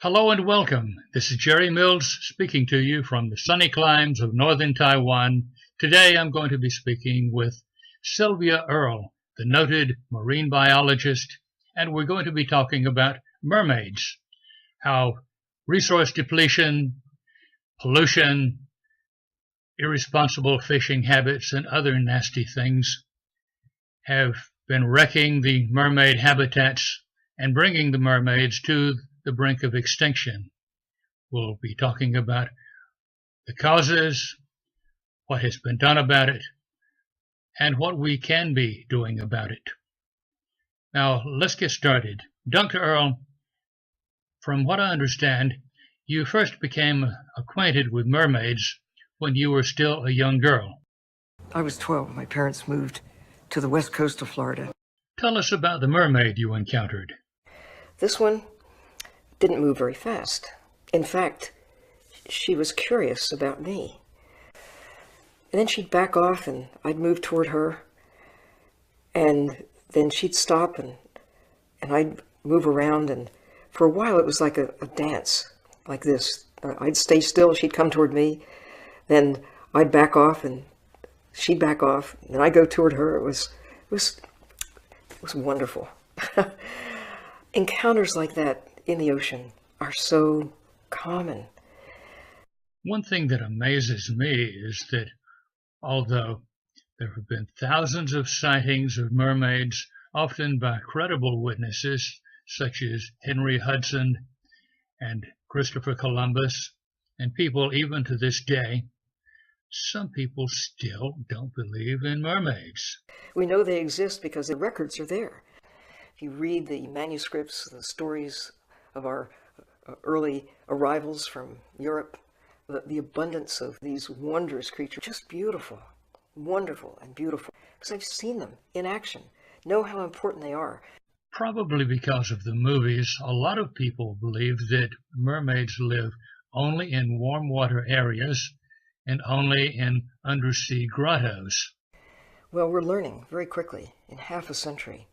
Hello and welcome. This is Jerry Mills speaking to you from the sunny climes of northern Taiwan. Today I'm going to be speaking with Sylvia Earle, the noted marine biologist, and we're going to be talking about mermaids, how resource depletion, pollution, irresponsible fishing habits, and other nasty things have been wrecking the mermaid habitats and bringing the mermaids to the brink of extinction. We'll be talking about the causes, what has been done about it, and what we can be doing about it. Now, let's get started. Dr. Earle, from what I understand, you first became acquainted with mermaids when you were still a young girl. I was 12. My parents moved to the west coast of Florida. Tell us about the mermaid you encountered. This one didn't move very fast. In fact, she was curious about me. And then she'd back off and I'd move toward her. And then she'd stop and I'd move around. And for a while it was like a dance, like this. I'd stay still, she'd come toward me. Then I'd back off and she'd back off. And I'd go toward her. It was wonderful. Encounters like that in the ocean are so common. One thing that amazes me is that although there have been thousands of sightings of mermaids, often by credible witnesses such as Henry Hudson and Christopher Columbus, and people even to this day, some people still don't believe in mermaids. We know they exist because the records are there. If you read the manuscripts, the stories of our early arrivals from Europe, the abundance of these wondrous creatures, just beautiful, wonderful and beautiful. Because I've seen them in action, know how important they are. Probably because of the movies, a lot of people believe that mermaids live only in warm water areas and only in undersea grottos. Well, we're learning very quickly, in half a century,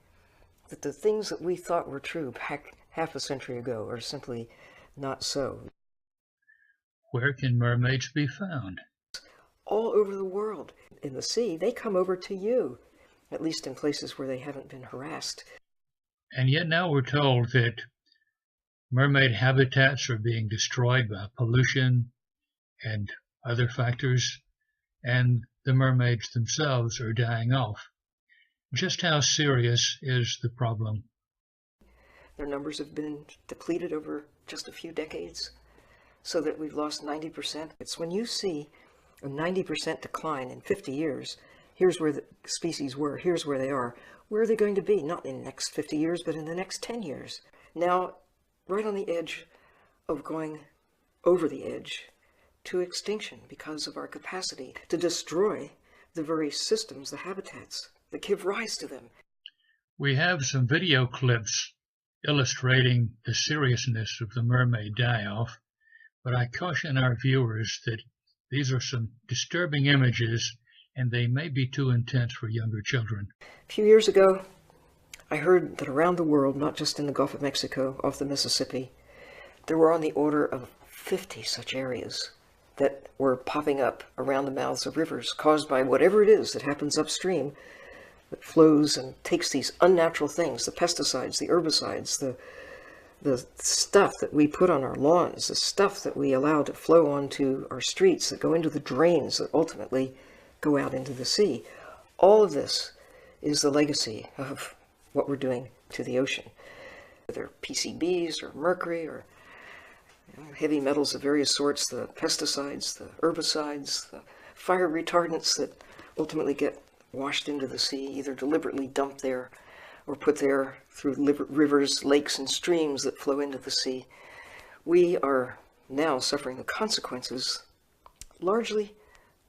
that the things that we thought were true back half a century ago are simply not so. Where can mermaids be found? All over the world. In the sea, they come over to you, at least in places where they haven't been harassed. And yet now we're told that mermaid habitats are being destroyed by pollution and other factors, and the mermaids themselves are dying off. Just how serious is the problem? Their numbers have been depleted over just a few decades, so that we've lost 90%. It's when you see a 90% decline in 50 years, here's where the species were, here's where they are. Where are they going to be? Not in the next 50 years, but in the next 10 years. Now, right on the edge of going over the edge to extinction because of our capacity to destroy the very systems, the habitats that give rise to them. We have some video clips illustrating the seriousness of the mermaid die-off, but I caution our viewers that these are some disturbing images and they may be too intense for younger children. A few years ago, I heard that around the world, not just in the Gulf of Mexico, off the Mississippi, there were on the order of 50 such areas that were popping up around the mouths of rivers caused by whatever it is that happens upstream that flows and takes these unnatural things, the pesticides, the herbicides, the stuff that we put on our lawns, the stuff that we allow to flow onto our streets, that go into the drains, that ultimately go out into the sea. All of this is the legacy of what we're doing to the ocean. Whether PCBs or mercury or heavy metals of various sorts, the pesticides, the herbicides, the fire retardants that ultimately get washed into the sea, either deliberately dumped there or put there through rivers, lakes, and streams that flow into the sea. We are now suffering the consequences, largely,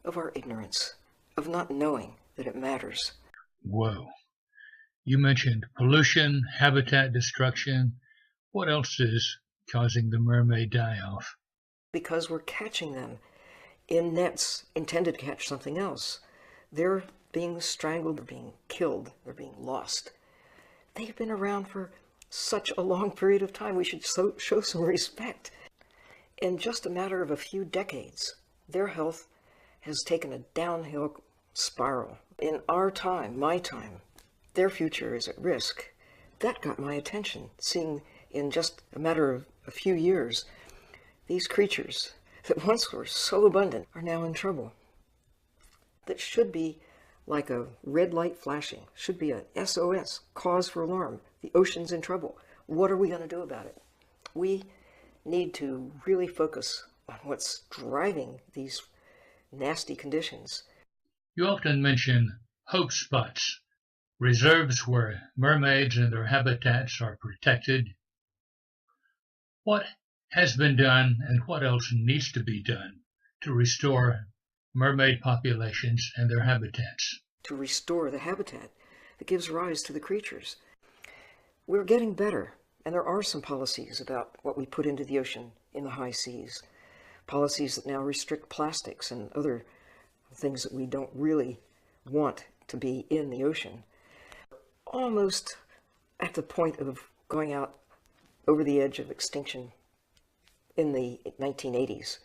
of our ignorance, of not knowing that it matters. Whoa. You mentioned pollution, habitat destruction. What else is causing the mermaid die-off? Because we're catching them in nets intended to catch something else. They're being strangled, they're being killed, they're being lost. They've been around for such a long period of time. We should show some respect. In just a matter of a few decades, their health has taken a downhill spiral. In our time, my time, their future is at risk. That got my attention, seeing in just a matter of a few years, these creatures that once were so abundant are now in trouble. That should be like a red light flashing, should be a SOS, cause for alarm. The ocean's in trouble. What are we going to do about it? We need to really focus on what's driving these nasty conditions. You often mention hope spots, reserves where mermaids and their habitats are protected. What has been done and what else needs to be done to restore mermaid populations and their habitats? To restore the habitat that gives rise to the creatures. We're getting better, and there are some policies about what we put into the ocean in the high seas. Policies that now restrict plastics and other things that we don't really want to be in the ocean. Almost at the point of going out over the edge of extinction in the 1980s.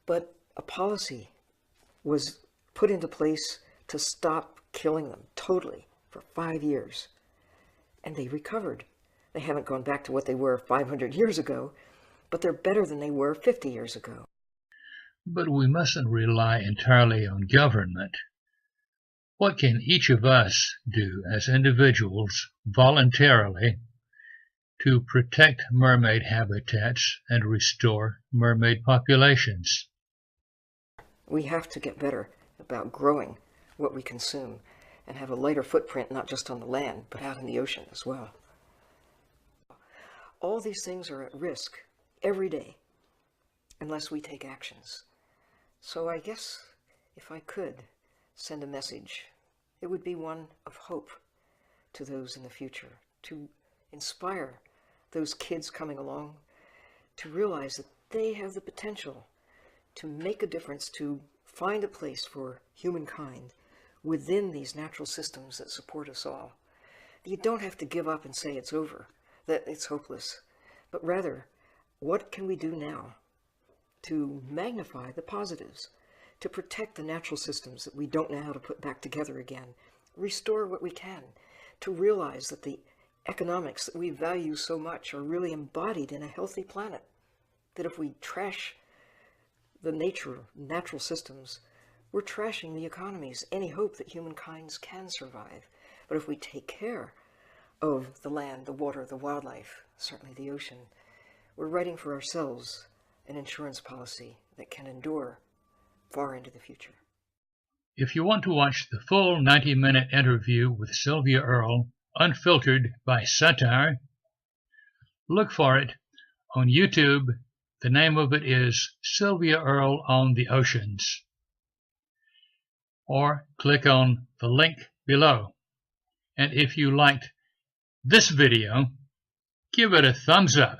But a policy was put into place to stop killing them totally for 5 years. And they recovered. They haven't gone back to what they were 500 years ago, but they're better than they were 50 years ago. But we mustn't rely entirely on government. What can each of us do as individuals voluntarily to protect mermaid habitats and restore mermaid populations? We have to get better about growing what we consume and have a lighter footprint, not just on the land, but out in the ocean as well. All these things are at risk every day unless we take actions. So I guess if I could send a message, it would be one of hope to those in the future, to inspire those kids coming along to realize that they have the potential to make a difference, to find a place for humankind within these natural systems that support us all. You don't have to give up and say it's over, that it's hopeless, but rather, what can we do now to magnify the positives, to protect the natural systems that we don't know how to put back together again, restore what we can, to realize that the economics that we value so much are really embodied in a healthy planet, that if we trash the natural systems, we're trashing the economies, any hope that humankind can survive. But if we take care of the land, the water, the wildlife, certainly the ocean, we're writing for ourselves an insurance policy that can endure far into the future. If you want to watch the full 90-minute interview with Sylvia Earle, unfiltered by satire, look for it on YouTube. The name of it is Sylvia Earle on the Oceans. Or click on the link below. And if you liked this video, give it a thumbs up.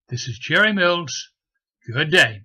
This is Jerry Mills. Good day.